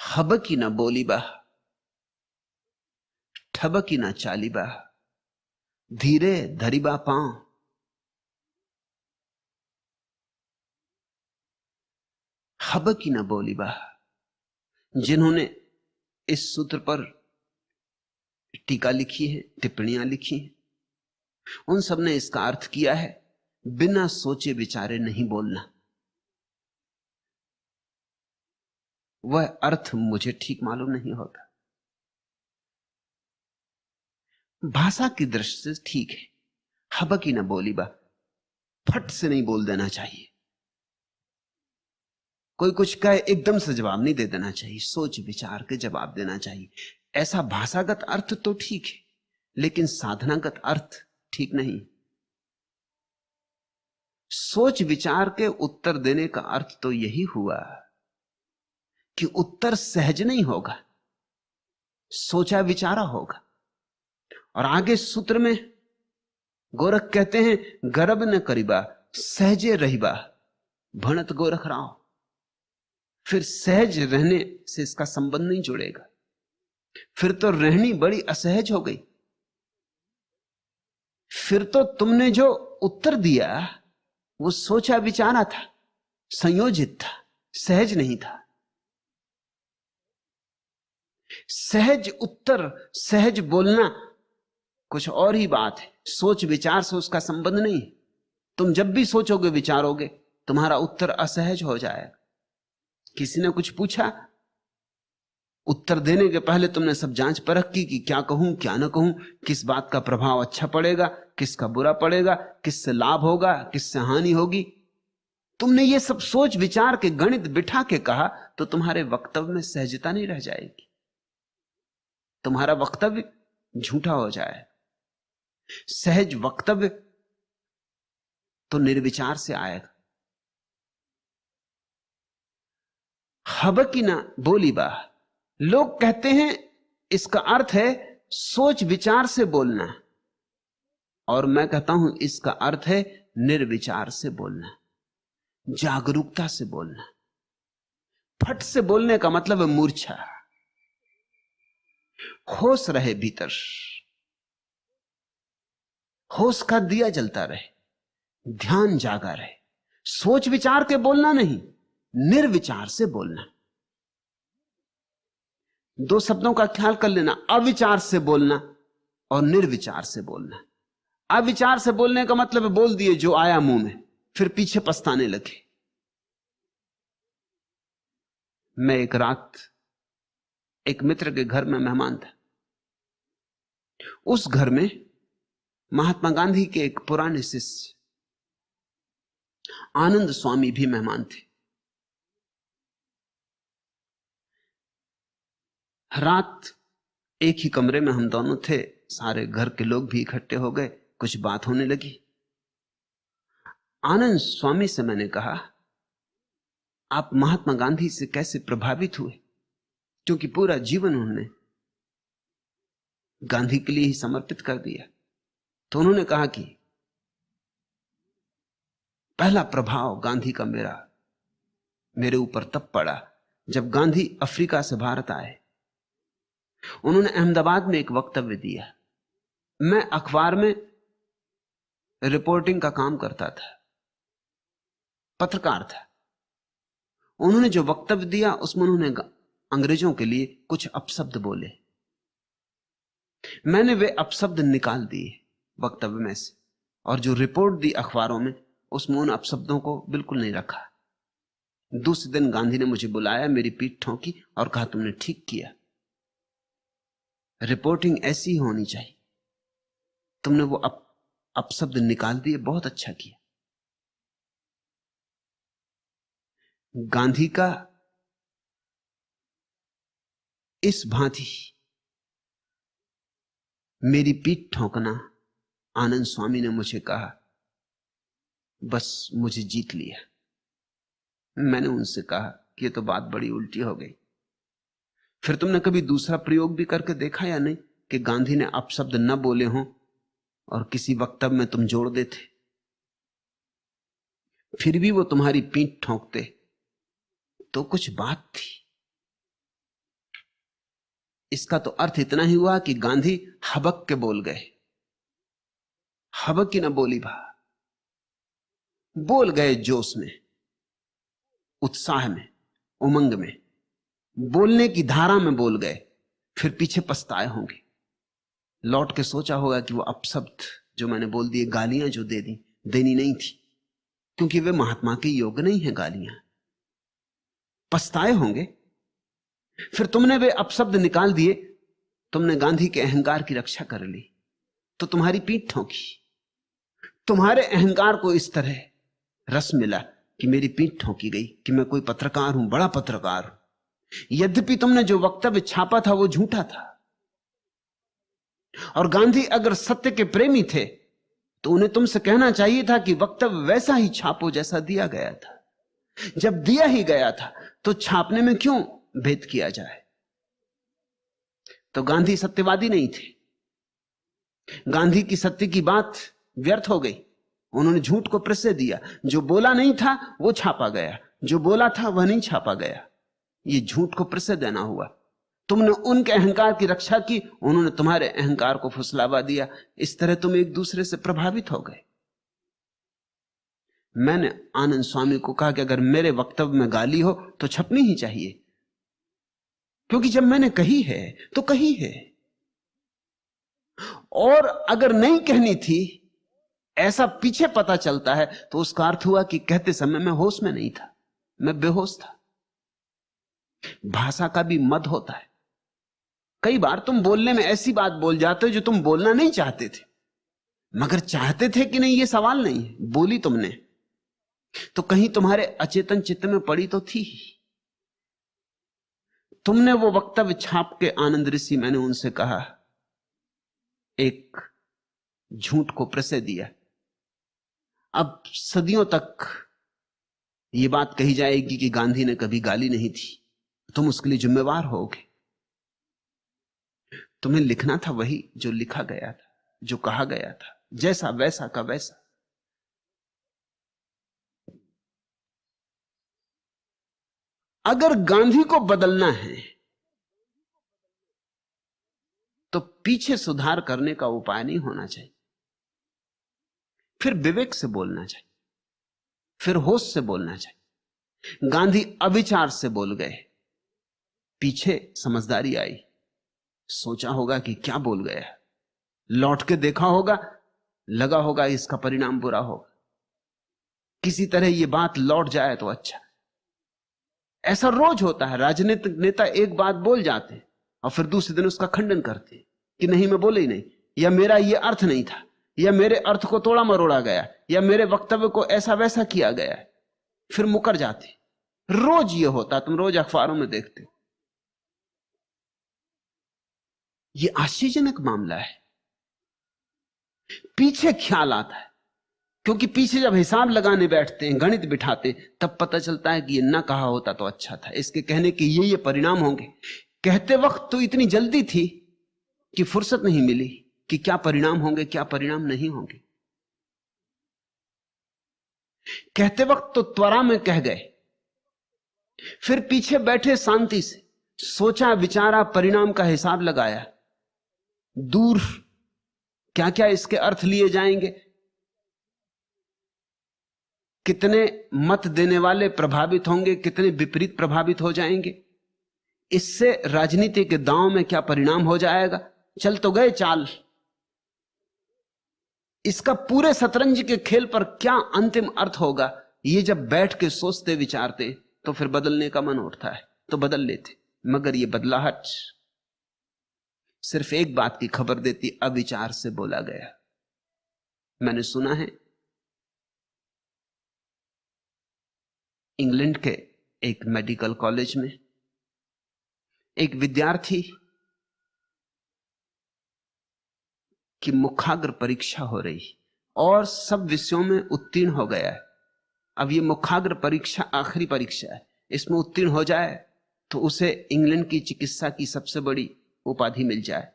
हबकी न बोली बा, ठबकी न चाली बा, धीरे धरी बा पांव। हबकी न बोली बा। जिन्होंने इस सूत्र पर टीका लिखी है, टिप्पणियां लिखी हैं, उन सब ने इसका अर्थ किया है बिना सोचे विचारे नहीं बोलना। वह अर्थ मुझे ठीक मालूम नहीं होता। भाषा की दृष्टि से ठीक है, हबकी न बोली बा, फट से नहीं बोल देना चाहिए। कोई कुछ कहे एकदम से जवाब नहीं दे देना चाहिए, सोच विचार के जवाब देना चाहिए। ऐसा भाषागत अर्थ तो ठीक है, लेकिन साधनागत अर्थ ठीक नहीं। सोच विचार के उत्तर देने का अर्थ तो यही हुआ कि उत्तर सहज नहीं होगा, सोचा विचारा होगा। और आगे सूत्र में गोरख कहते हैं गर्भ न करीबा सहजे रहीबा भणत गोरख राव। फिर सहज रहने से इसका संबंध नहीं जुड़ेगा, फिर तो रहनी बड़ी असहज हो गई। फिर तो तुमने जो उत्तर दिया वो सोचा विचारा था, संयोजित था, सहज नहीं था। सहज उत्तर, सहज बोलना कुछ और ही बात है, सोच विचार से उसका संबंध नहीं। तुम जब भी सोचोगे विचारोगे तुम्हारा उत्तर असहज हो जाएगा। किसी ने कुछ पूछा, उत्तर देने के पहले तुमने सब जांच परख की कि क्या कहूं क्या ना कहूं, किस बात का प्रभाव अच्छा पड़ेगा, किसका बुरा पड़ेगा, किससे लाभ होगा, किससे हानि होगी। तुमने ये सब सोच विचार के गणित बिठा के कहा तो तुम्हारे वक्तव्य में सहजता नहीं रह जाएगी, तुम्हारा वक्तव्य झूठा हो जाए। सहज वक्तव्य तो निर्विचार से आएगा। हबकी ना बोली बा, लोग कहते हैं इसका अर्थ है सोच विचार से बोलना, और मैं कहता हूं इसका अर्थ है निर्विचार से बोलना, जागरूकता से बोलना। फट से बोलने का मतलब है मूर्छा। होश रहे भीतर, होश का दिया जलता रहे, ध्यान जागा रहे। सोच विचार के बोलना नहीं, निर्विचार से बोलना। दो शब्दों का ख्याल कर लेना, अविचार से बोलना और निर्विचार से बोलना। अविचार से बोलने का मतलब है बोल दिए जो आया मुंह में, फिर पीछे पछताने लगे। मैं एक रात एक मित्र के घर में मेहमान था। उस घर में महात्मा गांधी के एक पुराने शिष्य आनंद स्वामी भी मेहमान थे। रात एक ही कमरे में हम दोनों थे, सारे घर के लोग भी इकट्ठे हो गए, कुछ बात होने लगी। आनंद स्वामी से मैंने कहा, आप महात्मा गांधी से कैसे प्रभावित हुए? क्योंकि पूरा जीवन उन्होंने गांधी के लिए ही समर्पित कर दिया। तो उन्होंने कहा कि पहला प्रभाव गांधी का मेरे ऊपर तब पड़ा जब गांधी अफ्रीका से भारत आए। उन्होंने अहमदाबाद में एक वक्तव्य दिया। मैं अखबार में रिपोर्टिंग का काम करता था, पत्रकार था। उन्होंने जो वक्तव्य दिया उसमें उन्होंने अंग्रेजों के लिए कुछ अपशब्द बोले। मैंने वे अपशब्द निकाल दिए वक्तव्य में से, और जो रिपोर्ट दी अखबारों में उसमें उन अपशब्दों को बिल्कुल नहीं रखा। दूसरे दिन गांधी ने मुझे बुलाया, मेरी पीठ ठोकी और कहा तुमने ठीक किया, रिपोर्टिंग ऐसी होनी चाहिए, तुमने वो अपशब्द निकाल दिए, बहुत अच्छा किया। गांधी का इस भांति मेरी पीठ ठोकना, आनंद स्वामी ने मुझे कहा, बस मुझे जीत लिया। मैंने उनसे कहा कि ये तो बात बड़ी उल्टी हो गई। फिर तुमने कभी दूसरा प्रयोग भी करके देखा या नहीं कि गांधी ने अपशब्द न बोले हों और किसी वक्तव्य में तुम जोड़ देते, फिर भी वो तुम्हारी पीठ ठोंकते, तो कुछ बात थी। इसका तो अर्थ इतना ही हुआ कि गांधी हबक के बोल गए। हबक की ना बोली भा, बोल गए जोश में, उत्साह में, उमंग में, बोलने की धारा में बोल गए। फिर पीछे पछताए होंगे, लौट के सोचा होगा कि वो अपशब्द जो मैंने बोल दिए, गालियां जो दे दी, देनी नहीं थी, क्योंकि वे महात्मा के योग्य नहीं है गालियां। पछताए होंगे। फिर तुमने वे अपशब्द निकाल दिए, तुमने गांधी के अहंकार की रक्षा कर ली, तो तुम्हारी पीठ ठोंकी। तुम्हारे अहंकार को इस तरह रस मिला कि मेरी पीठ ठोंकी गई, कि मैं कोई पत्रकार हूं, बड़ा पत्रकार हूं। यद्यपि तुमने जो वक्तव्य छापा था वो झूठा था, और गांधी अगर सत्य के प्रेमी थे तो उन्हें तुमसे कहना चाहिए था कि वक्तव्य वैसा ही छापो जैसा दिया गया था। जब दिया ही गया था तो छापने में क्यों भेद किया जाए? तो गांधी सत्यवादी नहीं थे। गांधी की सत्य की बात व्यर्थ हो गई, उन्होंने झूठ को प्रसिद्ध दिया। जो बोला नहीं था वो छापा गया, जो बोला था वह नहीं छापा गया। ये झूठ को प्रसिद्ध देना हुआ। तुमने उनके अहंकार की रक्षा की, उन्होंने तुम्हारे अहंकार को फुसलावा दिया। इस तरह तुम एक दूसरे से प्रभावित हो गए। मैंने आनंद स्वामी को कहा कि अगर मेरे वक्तव्य में गाली हो तो छपनी ही चाहिए, क्योंकि जब मैंने कही है तो कही है, और अगर नहीं कहनी थी ऐसा पीछे पता चलता है तो उसका अर्थ हुआ कि कहते समय मैं होश में नहीं था, मैं बेहोश था। भाषा का भी मद होता है। कई बार तुम बोलने में ऐसी बात बोल जाते हो जो तुम बोलना नहीं चाहते थे, मगर चाहते थे कि नहीं ये सवाल नहीं है, बोली तुमने तो कहीं तुम्हारे अचेतन चित्त में पड़ी तो थी। तुमने वो वक्तव्य छाप के, आनंद ऋषि, मैंने उनसे कहा, एक झूठ को प्रसिद्ध दिया। अब सदियों तक ये बात कही जाएगी कि गांधी ने कभी गाली नहीं थी, तुम उसके लिए जिम्मेवार होगे। तुम्हें लिखना था वही जो लिखा गया था, जो कहा गया था, जैसा वैसा का वैसा। अगर गांधी को बदलना है तो पीछे सुधार करने का उपाय नहीं होना चाहिए, फिर विवेक से बोलना चाहिए, फिर होश से बोलना चाहिए। गांधी अविचार से बोल गए, पीछे समझदारी आई, सोचा होगा कि क्या बोल गया, लौट के देखा होगा, लगा होगा इसका परिणाम बुरा होगा, किसी तरह ये बात लौट जाए तो अच्छा। ऐसा रोज होता है, राजनीतिक नेता एक बात बोल जाते हैं और फिर दूसरे दिन उसका खंडन करते हैं कि नहीं मैं बोले ही नहीं, या मेरा ये अर्थ नहीं था, या मेरे अर्थ को तोड़ा मरोड़ा गया, या मेरे वक्तव्य को ऐसा वैसा किया गया, फिर मुकर जाते। रोज ये होता, तुम रोज अखबारों में देखते हो। ये आश्चर्यजनक मामला है। पीछे ख्याल आता है, क्योंकि पीछे जब हिसाब लगाने बैठते हैं, गणित बिठाते, तब पता चलता है कि ये ना कहा होता तो अच्छा था, इसके कहने के ये परिणाम होंगे। कहते वक्त तो इतनी जल्दी थी कि फुर्सत नहीं मिली कि क्या परिणाम होंगे, क्या परिणाम नहीं होंगे। कहते वक्त तो त्वरा में कह गए, फिर पीछे बैठे शांति से सोचा विचारा, परिणाम का हिसाब लगाया, दूर क्या क्या इसके अर्थ लिए जाएंगे, कितने मत देने वाले प्रभावित होंगे, कितने विपरीत प्रभावित हो जाएंगे, इससे राजनीति के दांव में क्या परिणाम हो जाएगा। चल तो गए चाल, इसका पूरे शतरंज के खेल पर क्या अंतिम अर्थ होगा, ये जब बैठ के सोचते विचारते तो फिर बदलने का मन उठता है तो बदल लेते। मगर ये बदलाहट सिर्फ एक बात की खबर देती, अविचार से बोला गया। मैंने सुना है इंग्लैंड के एक मेडिकल कॉलेज में एक विद्यार्थी की मुखाग्र परीक्षा हो रही और सब विषयों में उत्तीर्ण हो गया है। अब ये मुखाग्र परीक्षा आखिरी परीक्षा है, इसमें उत्तीर्ण हो जाए तो उसे इंग्लैंड की चिकित्सा की सबसे बड़ी उपाधि मिल जाए।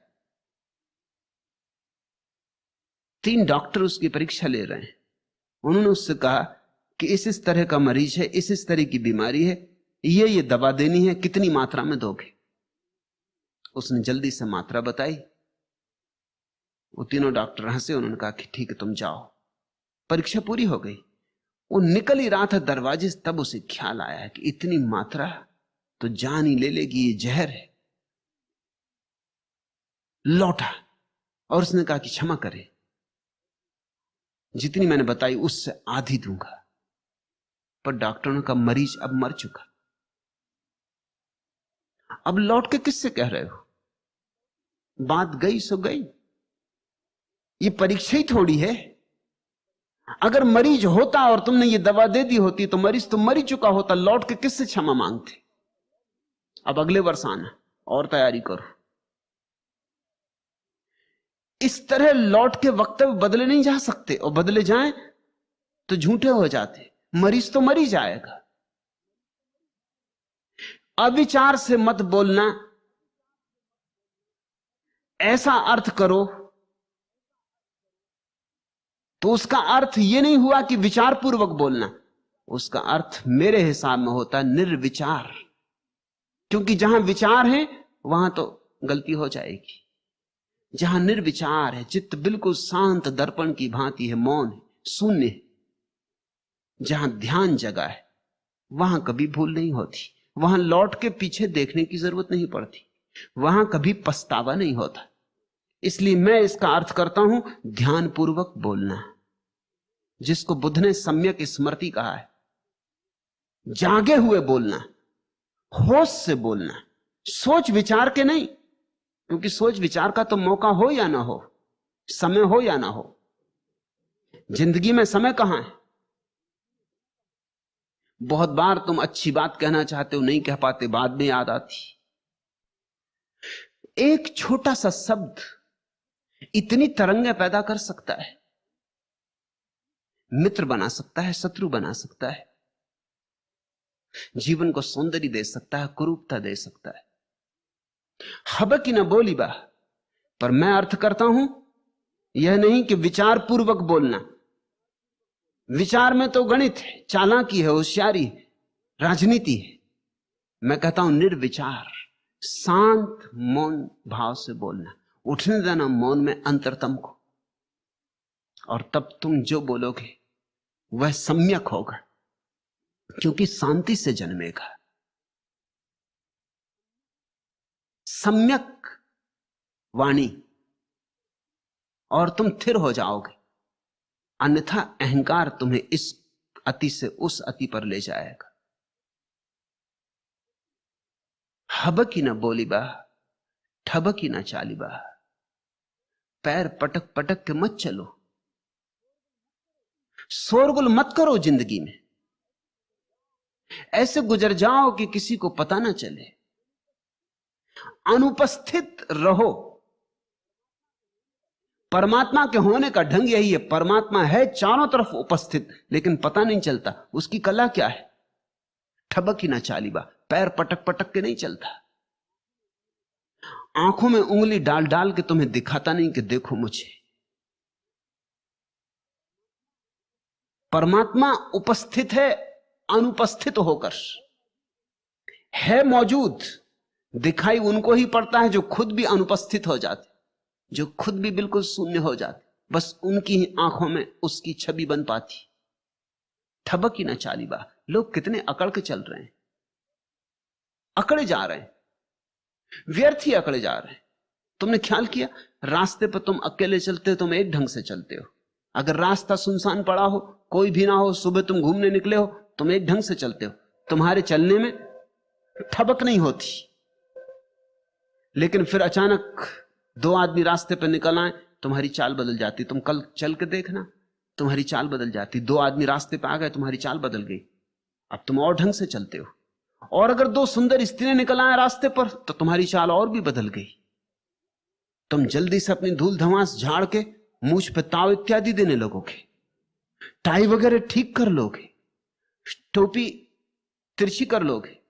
3 डॉक्टर उसकी परीक्षा ले रहे हैं। उन्होंने उससे कहा कि इस तरह का मरीज है, इस तरह की बीमारी है, ये दवा देनी है, कितनी मात्रा में दोगे। उसने जल्दी से मात्रा बताई। वो तीनों डॉक्टर हंसे, उन्होंने कहा कि ठीक है तुम जाओ। परीक्षा पूरी हो गई। वो निकल ही रहा था दरवाजे से, तब उसे ख्याल आया कि इतनी मात्रा तो जान ही ले लेगी, ये जहर है। लौटा और उसने कहा कि क्षमा करे, जितनी मैंने बताई उससे आधी दूंगा। पर डॉक्टरों ने कहा मरीज अब मर चुका, अब लौट के किससे कह रहे हो? बात गई सो गई। ये परीक्षा ही थोड़ी है। अगर मरीज होता और तुमने ये दवा दे दी होती तो मरीज तो मर ही चुका होता, लौट के किससे क्षमा मांगते? अब अगले वर्ष आना और तैयारी करो। इस तरह लौट के वक्तव्य बदले नहीं जा सकते, और बदले जाएं तो झूठे हो जाते। मरीज तो मर ही जाएगा। अविचार से मत बोलना, ऐसा अर्थ करो तो उसका अर्थ यह नहीं हुआ कि विचार पूर्वक बोलना, उसका अर्थ मेरे हिसाब में होता है निर्विचार। क्योंकि जहां विचार है वहां तो गलती हो जाएगी। जहां निर्विचार है, चित्त बिल्कुल शांत दर्पण की भांति है, मौन है, शून्य है, जहां ध्यान जगा है, वहां कभी भूल नहीं होती। वहां लौट के पीछे देखने की जरूरत नहीं पड़ती, वहां कभी पछतावा नहीं होता। इसलिए मैं इसका अर्थ करता हूं ध्यान पूर्वक बोलना, जिसको बुद्ध ने सम्यक स्मृति कहा है। जागे हुए बोलना, होश से बोलना, सोच विचार के नहीं। क्योंकि सोच विचार का तो मौका हो या ना हो, समय हो या ना हो, जिंदगी में समय कहां है? बहुत बार तुम अच्छी बात कहना चाहते हो, नहीं कह पाते, बाद में याद आती। एक छोटा सा शब्द इतनी तरंगें पैदा कर सकता है, मित्र बना सकता है, शत्रु बना सकता है, जीवन को सौंदर्य दे सकता है, कुरूपता दे सकता है। हबकी न बोली बा, पर मैं अर्थ करता हूं यह नहीं कि विचार पूर्वक बोलना। विचार में तो गणित है, चालाकी है, होशियारी है, राजनीति है। मैं कहता हूं निर्विचार, शांत मौन भाव से बोलना, उठने देना मौन में अंतरतम को, और तब तुम जो बोलोगे वह सम्यक होगा, क्योंकि शांति से जन्मेगा। सम्यक वाणी, और तुम थिर हो जाओगे। अन्यथा अहंकार तुम्हें इस अति से उस अति पर ले जाएगा। हबकी न बोली बा, ठबकी न चाली बा। पैर पटक पटक के मत चलो, शोरगुल मत करो जिंदगी में। ऐसे गुजर जाओ कि किसी को पता ना चले। अनुपस्थित रहो। परमात्मा के होने का ढंग यही है। परमात्मा है चारों तरफ उपस्थित, लेकिन पता नहीं चलता। उसकी कला क्या है? ठबकी ना चालीबा, पैर पटक पटक के नहीं चलता। आंखों में उंगली डाल डाल के तुम्हें दिखाता नहीं कि देखो मुझे। परमात्मा उपस्थित है अनुपस्थित होकर, है मौजूद। दिखाई उनको ही पड़ता है जो खुद भी अनुपस्थित हो जाते, जो खुद भी बिल्कुल शून्य हो जाते। बस उनकी ही आंखों में उसकी छवि बन पाती। ठबकी ना चालीबा। लोग कितने अकड़ के चल रहे हैं, अकड़े जा रहे हैं, व्यर्थ ही अकड़े जा रहे हैं। तुमने ख्याल किया, रास्ते पर तुम अकेले चलते हो, तुम एक ढंग से चलते हो। अगर रास्ता सुनसान पड़ा हो, कोई भी ना हो, सुबह तुम घूमने निकले हो, तुम एक ढंग से चलते हो, तुम्हारे चलने में ठबक नहीं होती। लेकिन फिर अचानक दो आदमी रास्ते पर निकल आए, तुम्हारी चाल बदल जाती। तुम कल चल के देखना, तुम्हारी चाल बदल जाती। दो आदमी रास्ते पर आ गए, तुम्हारी चाल बदल गई, अब तुम और ढंग से चलते हो। और अगर दो सुंदर स्त्रियां निकल आए रास्ते पर, तो तुम्हारी चाल और भी बदल गई। तुम जल्दी से अपनी धूल धमास झाड़ के मूछ पे ताव इत्यादि देने लगोगे, टाई वगैरह ठीक कर लोगे, टोपी तिरछी कर लोगे।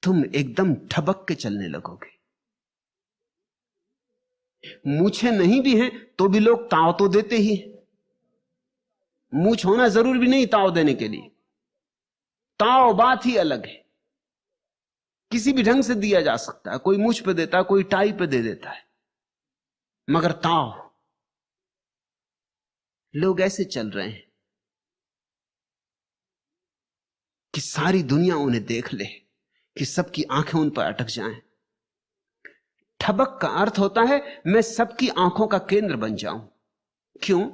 तुम एकदम ठबक के चलने लगोगे। मूछें नहीं भी हैं तो भी लोग ताव तो देते ही। मूछ होना जरूर भी नहीं ताव देने के लिए, ताव बात ही अलग है। किसी भी ढंग से दिया जा सकता है, कोई मुझ पे देता है, कोई टाई पे दे देता है, मगर ताव लोग ऐसे चल रहे हैं कि सारी दुनिया उन्हें देख ले, कि सबकी आंखें उन पर अटक जाएं। ठबक का अर्थ होता है मैं सबकी आंखों का केंद्र बन जाऊं। क्यों?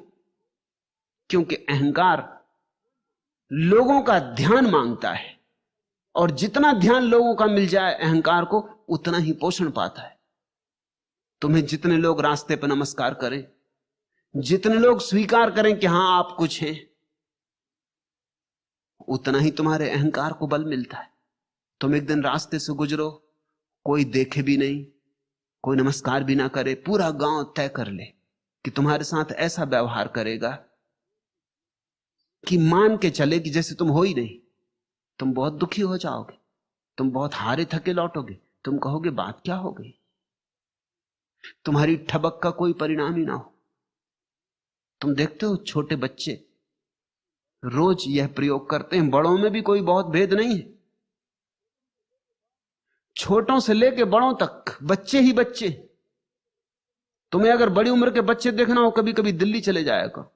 क्योंकि अहंकार लोगों का ध्यान मांगता है, और जितना ध्यान लोगों का मिल जाए अहंकार को, उतना ही पोषण पाता है। तुम्हें जितने लोग रास्ते पर नमस्कार करें, जितने लोग स्वीकार करें कि हां आप कुछ हैं, उतना ही तुम्हारे अहंकार को बल मिलता है। तुम एक दिन रास्ते से गुजरो, कोई देखे भी नहीं, कोई नमस्कार भी ना करे, पूरा गांव तय कर ले कि तुम्हारे साथ ऐसा व्यवहार करेगा कि मान के चले कि जैसे तुम हो ही नहीं। तुम बहुत दुखी हो जाओगे, तुम बहुत हारे थके लौटोगे, तुम कहोगे बात क्या हो गई। तुम्हारी ठबक का कोई परिणाम ही ना हो। तुम देखते हो छोटे बच्चे रोज यह प्रयोग करते हैं, बड़ों में भी कोई बहुत भेद नहीं है। छोटों से लेके बड़ों तक बच्चे ही बच्चे। तुम्हें अगर बड़ी उम्र के बच्चे देखना हो, कभी कभी दिल्ली चले जाएगा,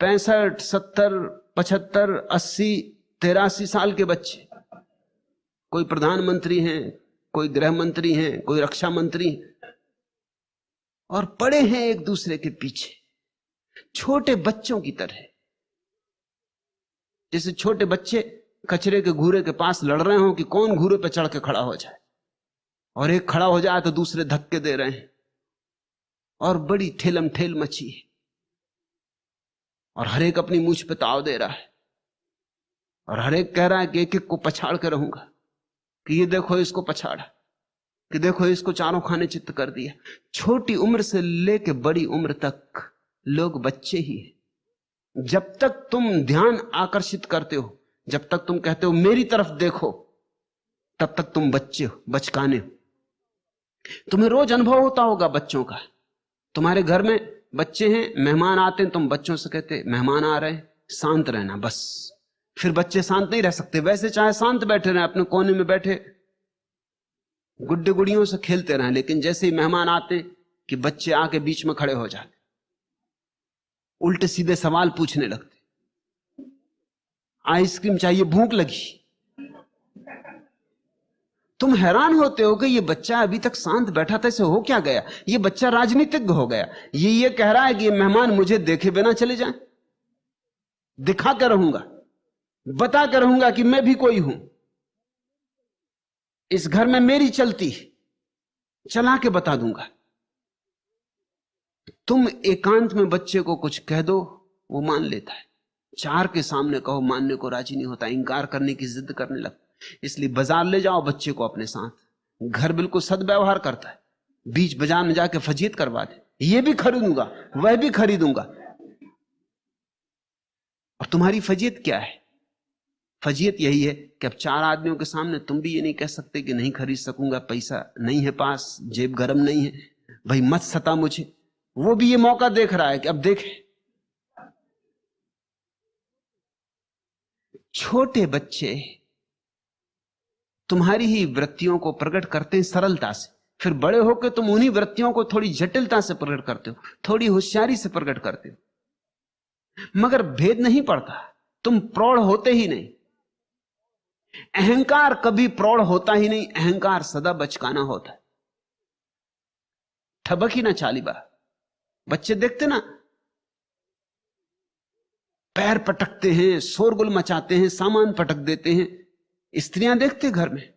65, 70, 75, 80, 83 साल के बच्चे, कोई प्रधानमंत्री हैं, कोई गृह मंत्री हैं, कोई रक्षा मंत्री हैं, और पड़े हैं एक दूसरे के पीछे छोटे बच्चों की तरह। जैसे छोटे बच्चे कचरे के घूरे के पास लड़ रहे हो कि कौन घूरे पे चढ़ के खड़ा हो जाए, और एक खड़ा हो जाए तो दूसरे धक्के दे रहे हैं, और बड़ी ठेलम ठेल मची है, और हर एक अपनी मूछ पे ताव दे रहा है, और हर एक कह रहा है कि एक एक को पछाड़ के रहूंगा, कि ये देखो इसको पछाड़ा, कि देखो इसको चारों खाने चित्त कर दिया। छोटी उम्र से लेके बड़ी उम्र तक लोग बच्चे ही हैं। जब तक तुम ध्यान आकर्षित करते हो, जब तक तुम कहते हो मेरी तरफ देखो, तब तक तुम बच्चे हो, बचकाने हो। तुम्हें रोज अनुभव होता होगा बच्चों का। तुम्हारे घर में बच्चे हैं, मेहमान आते हैं, तुम बच्चों से कहते मेहमान आ रहे हैं, शांत रहना बस। फिर बच्चे शांत नहीं रह सकते, वैसे चाहे शांत बैठे रहें, अपने कोने में बैठे गुड्डे गुड़ियों से खेलते रहें, लेकिन जैसे ही मेहमान आते कि बच्चे आके बीच में खड़े हो जाते, उल्टे सीधे सवाल पूछने लगते, आइसक्रीम चाहिए, भूख लगी। तुम हैरान होते हो कि ये बच्चा अभी तक शांत बैठा था, इसे हो क्या गया। ये बच्चा राजनीतिज्ञ हो गया। ये कह रहा है कि ये मेहमान मुझे देखे बिना चले जाएं, दिखा कर रहूंगा, बता कर रहूंगा कि मैं भी कोई हूं, इस घर में मेरी चलती, चला के बता दूंगा। तुम एकांत में बच्चे को कुछ कह दो, वो मान लेता है। चार के सामने कहो, मानने को राजी नहीं होता, इंकार करने की जिद करने लगता। इसलिए बाजार ले जाओ बच्चे को अपने साथ, घर बिल्कुल सद्व्यवहार करता है, बीच बाजार में जाके फजीयत करवा दे, ये भी खरीदूंगा, वह भी खरीदूंगा। और तुम्हारी फजीयत क्या है? फजीयत यही है कि अब चार आदमियों के सामने तुम भी ये नहीं कह सकते कि नहीं खरीद सकूंगा, पैसा नहीं है पास, जेब गरम नहीं है, भाई मत सता मुझे। वो भी ये मौका देख रहा है कि अब देखे। छोटे बच्चे तुम्हारी ही वृत्तियों को प्रकट करते हैं सरलता से, फिर बड़े होकर तुम उन्हीं वृत्तियों को थोड़ी जटिलता से प्रकट करते हो, थोड़ी होशियारी से प्रकट करते हो, मगर भेद नहीं पड़ता, तुम प्रौढ़ होते ही नहीं। अहंकार कभी प्रौढ़ होता ही नहीं, अहंकार सदा बचकाना होता है। ठबक ही ना चालीबा। बच्चे देखते ना, पैर पटकते हैं, शोरगुल मचाते हैं, सामान पटक देते हैं। स्त्रियां देखते घर में,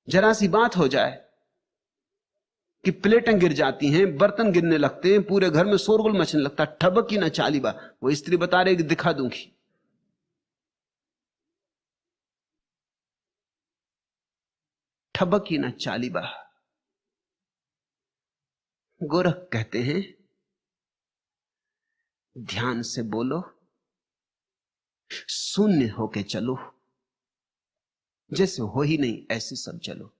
जरा सी बात हो जाए कि प्लेटें गिर जाती हैं, बर्तन गिरने लगते हैं, पूरे घर में शोरगुल मचने लगता है। ठबक ही ना चालीबा। वो स्त्री बता रही कि दिखा दूंगी। ठबक ही ना चालीबा। गोरख कहते हैं ध्यान से बोलो, शून्य होके चलो, जैसे हो ही नहीं ऐसे सब चलो,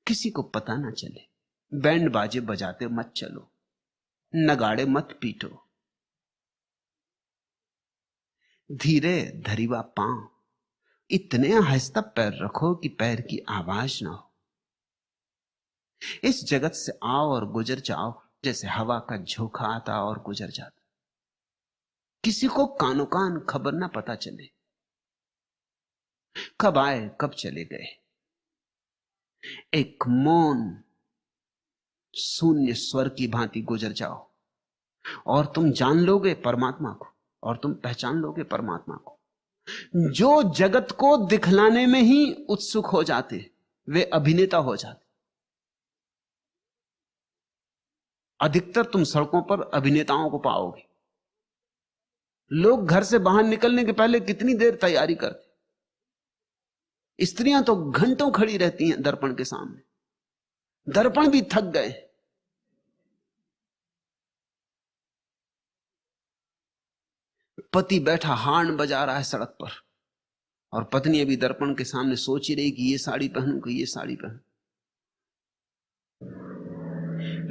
किसी को पता ना चले। बैंड बाजे बजाते मत चलो, नगाड़े मत पीटो, धीरे धरीवा पांव, इतने आहिस्ता पैर रखो कि पैर की आवाज ना हो। इस जगत से आओ और गुजर जाओ जैसे हवा का झोंका आता और गुजर जाता, किसी को कानो कान खबर ना पता चले, कब आए कब चले गए। एक मौन शून्य स्वर की भांति गुजर जाओ और तुम जान लोगे परमात्मा को, और तुम पहचान लोगे परमात्मा को। जो जगत को दिखलाने में ही उत्सुक हो जाते वे अभिनेता हो जाते। अधिकतर तुम सड़कों पर अभिनेताओं को पाओगे। लोग घर से बाहर निकलने के पहले कितनी देर तैयारी करते। स्त्रियां तो घंटों खड़ी रहती हैं दर्पण के सामने, दर्पण भी थक गए। पति बैठा हार्न बजा रहा है सड़क पर और पत्नी अभी दर्पण के सामने सोच ही रही कि ये साड़ी पहनूं कि ये साड़ी पहनूं।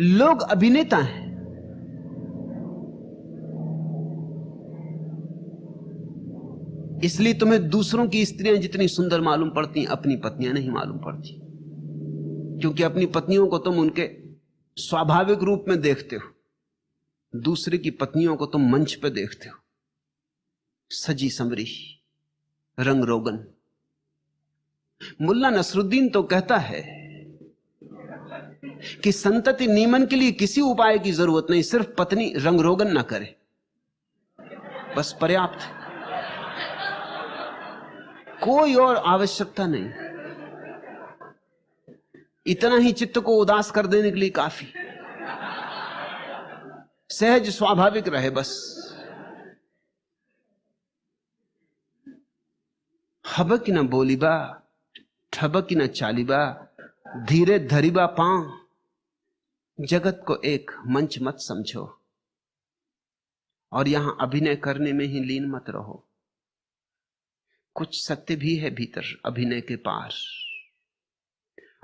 लोग अभिनेता हैं। इसलिए तुम्हें दूसरों की स्त्रियां जितनी सुंदर मालूम पड़ती, अपनी पत्नियां नहीं मालूम पड़ती, क्योंकि अपनी पत्नियों को तुम उनके स्वाभाविक रूप में देखते हो, दूसरे की पत्नियों को तुम मंच पे देखते हो, सजी संवरी, रंग रोगन। मुल्ला नसरुद्दीन तो कहता है कि संतति नियमन के लिए किसी उपाय की जरूरत नहीं, सिर्फ पत्नी रंग रोगन ना करे बस पर्याप्त है, कोई और आवश्यकता नहीं। इतना ही चित्त को उदास कर देने के लिए काफी, सहज स्वाभाविक रहे बस। हबक न बोलीबा, ठबक न चालीबा, धीरे धरीबा पांव। जगत को एक मंच मत समझो और यहां अभिनय करने में ही लीन मत रहो। कुछ सत्य भी है भीतर अभिनय के पार।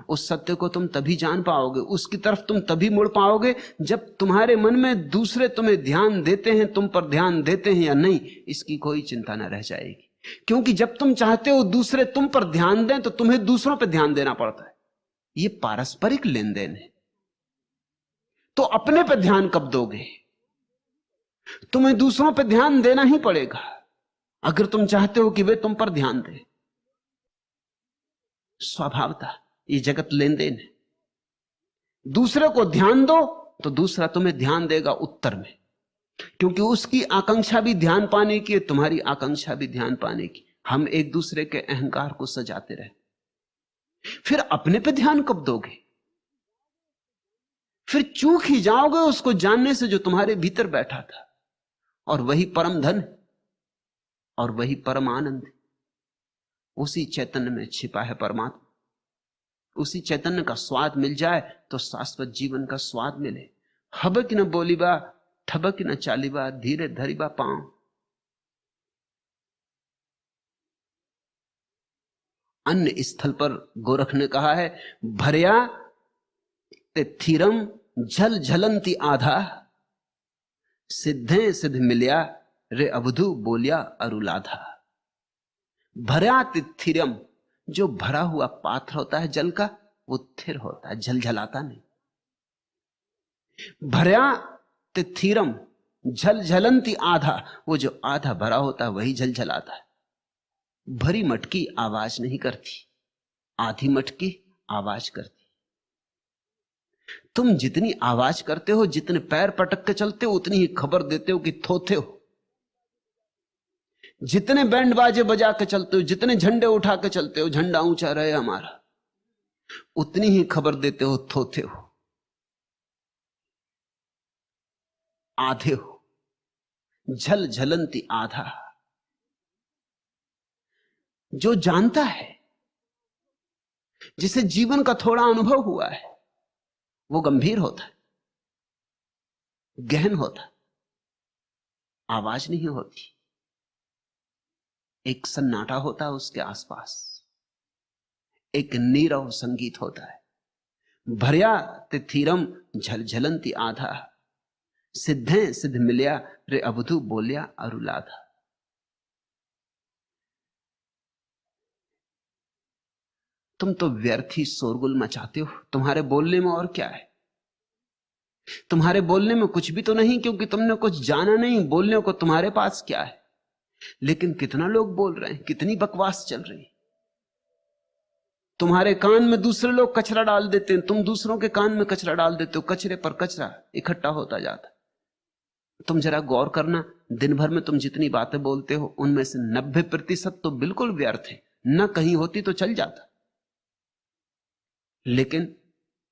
उस सत्य को तुम तभी जान पाओगे, उसकी तरफ तुम तभी मुड़ पाओगे जब तुम्हारे मन में दूसरे तुम्हें ध्यान देते हैं, तुम पर ध्यान देते हैं या नहीं, इसकी कोई चिंता न रह जाएगी। क्योंकि जब तुम चाहते हो दूसरे तुम पर ध्यान दें तो तुम्हें दूसरों पर ध्यान देना पड़ता है। यह पारस्परिक लेन देन है। तो अपने पर ध्यान कब दोगे? तुम्हें दूसरों पर ध्यान देना ही पड़ेगा अगर तुम चाहते हो कि वे तुम पर ध्यान दें। स्वभावतः ये जगत लेन देन है। दूसरे को ध्यान दो तो दूसरा तुम्हें ध्यान देगा उत्तर में, क्योंकि उसकी आकांक्षा भी ध्यान पाने की है, तुम्हारी आकांक्षा भी ध्यान पाने की। हम एक दूसरे के अहंकार को सजाते रहे। फिर अपने पे ध्यान कब दोगे? फिर चूक ही जाओगे उसको जानने से जो तुम्हारे भीतर बैठा था। और वही परम धन और वही परम आनंद, उसी चैतन्य में छिपा है परमात्मा। उसी चैतन्य का स्वाद मिल जाए तो शाश्वत जीवन का स्वाद मिले। हबक न बोलीबा, ठबक न चालीबा, धीरे धरीबा पांव। अन्य स्थल पर गोरख ने कहा है, भरया ते थीरम झल झलंती आधा, सिद्धे सिद्ध मिलिया रे अवधु बोलिया अरुलाधा। भरया ते थीरम, जो भरा हुआ पात्र होता है जल का वो थिर होता है, झलझलाता नहीं। भरया ते थीरम झल झलंती आधा, वो जो आधा भरा होता है वही झलझलाता है। भरी मटकी आवाज नहीं करती, आधी मटकी आवाज करती। तुम जितनी आवाज करते हो, जितने पैर पटक के चलते हो, उतनी ही खबर देते हो कि थोथे हो। जितने बैंड बाजे बजा के चलते हो, जितने झंडे उठा के चलते हो, झंडा ऊंचा रहे हमारा, उतनी ही खबर देते हो थोथे हो, आधे हो। झल झलंती आधा। जो जानता है, जिसे जीवन का थोड़ा अनुभव हुआ है, वो गंभीर होता है, गहन होता है, आवाज नहीं होती। एक सन्नाटा होता है उसके आसपास, एक नीरव संगीत होता है। भरया ते थीरम झलझलंती आधा, सिद्धे सिद्ध मिलिया रे अवधु बोलिया अरुलाधा। तुम तो व्यर्थ ही शोरगुल मचाते हो। तुम्हारे बोलने में और क्या है? तुम्हारे बोलने में कुछ भी तो नहीं, क्योंकि तुमने कुछ जाना नहीं। बोलने को तुम्हारे पास क्या है? लेकिन कितना लोग बोल रहे हैं, कितनी बकवास चल रही। तुम्हारे कान में दूसरे लोग कचरा डाल देते हैं, तुम दूसरों के कान में कचरा डाल देते हो। कचरे पर कचरा इकट्ठा होता जाता। तुम जरा गौर करना, दिन भर में तुम जितनी बातें बोलते हो उनमें से 90% तो बिल्कुल व्यर्थ है। न कहीं होती तो चल जाता, लेकिन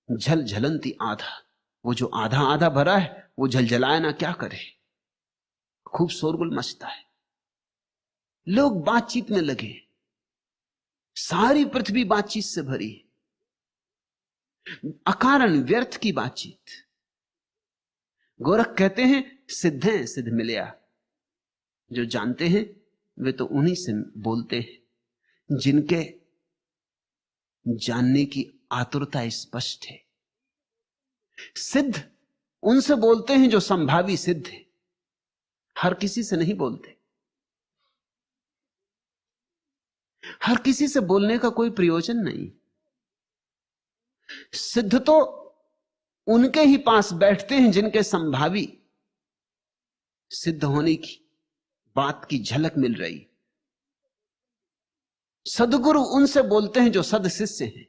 झलझलंती आधा, वो जो आधा आधा भरा है वो झलझलाए ना क्या करे। खूब शोरगुल मचता है, लोग बातचीत में लगे, सारी पृथ्वी बातचीत से भरी है, अकारण व्यर्थ की बातचीत। गोरख कहते हैं सिद्ध हैं सिद्ध मिलया। जो जानते हैं वे तो उन्हीं से बोलते हैं जिनके जानने की आतुरता स्पष्ट है। सिद्ध उनसे बोलते हैं जो संभावी सिद्ध है, हर किसी से नहीं बोलते। हर किसी से बोलने का कोई प्रयोजन नहीं। सिद्ध तो उनके ही पास बैठते हैं जिनके संभावी सिद्ध होने की बात की झलक मिल रही। सद्गुरु उनसे बोलते हैं जो सद शिष्य हैं,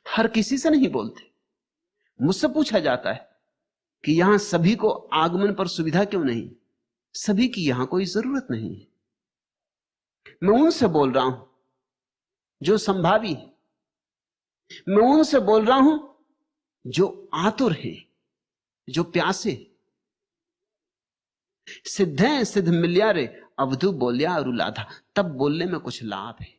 हर किसी से नहीं बोलते। मुझसे पूछा जाता है कि यहां सभी को आगमन पर सुविधा क्यों नहीं? सभी की यहां कोई जरूरत नहीं है। मैं उनसे बोल रहा हूं जो संभावी है, मैं उनसे बोल रहा हूं जो आतुर है, जो प्यासे। सिद्ध है सिद्ध मिल्या रे, अवधु बोलिया अरुलाधा। तब बोलने में कुछ लाभ है।